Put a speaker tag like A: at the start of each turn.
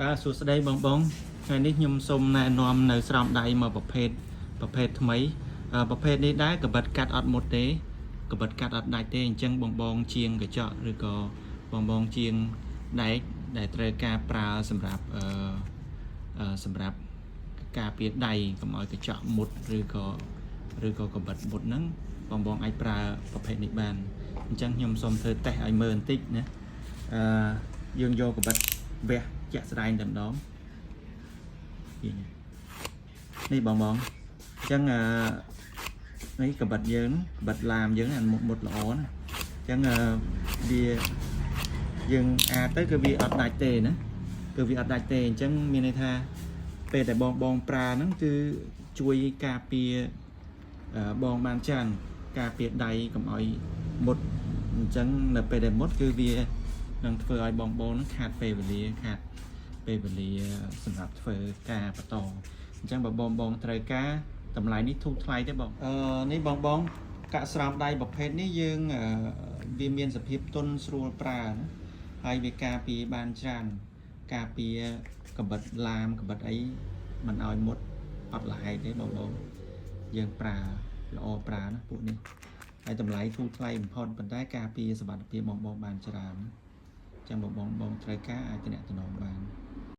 A: បាទសួស្តីបងបងថ្ងៃនេះខ្ញុំសូមណែនាំនៅស្រោមដៃមកប្រភេទថ្មីប្រភេទនេះដែរកបិតកាត់អត់មុតទេកបិតកាត់អត់ដាច់ទេអញ្ចឹងបងបងជាងកញ្ចក់ឬក៏បងបងជាងដែកដែលត្រូវការប្រើសម្រាប់ការពារដៃកុំឲ្យកញ្ចក់មុតឬក៏កបិតមុតហ្នឹងបងបងអាចប្រើប្រភេទនេះបានអញ្ចឹងខ្ញុំសូមធ្វើតេស្តឲ្យមើលបន្តិចណាយើងយកកបិតវះជាក់ស្ដែងតែម្ដងនេះបងបងអញ្ចឹងនេះកបិតយើងកបិតឡាមយើងអាមុតល្អណាអញ្ចឹងវាយើងអាចទៅគឺវាអត់ដាច់ទេណាគឺវាអត់ដាច់ទេអញ្ចឹងមានន័យថាពេលដែលបងបងប្រើហ្នឹងគឺជួយការពារបងបានច្រើនការពារដៃកុំឲ្យមុតអញ្ចឹងនៅពេលដែលមុតគឺវានឹងធ្វើឲ្យបងបងហ្នឹងខាតពេលវេលាសម្រាប់ធ្វើការបន្តអញ្ចឹងបើបងបងត្រូវការតម្លៃនេះធូរថ្លៃទេបងនេះបងបងកាក់ស្រោមដៃប្រភេទនេះយើងវាមានសភាពទន់ស្រួលប្រើណាហើយវាការពារបានច្រើនការពារកបិតឡាមកបិតអីមិនឲ្យមុតអត់លហែកទេបងបងយើងប្រើល្អប្រើណាពួកនេះហើយតម្លៃធូរថ្លៃបំផុតប៉ុន្តែការពារសុវត្ថិភាពបងបងបានច្រើនអញ្ចឹងបងត្រូវការអាចទំនាក់ទំនងបាន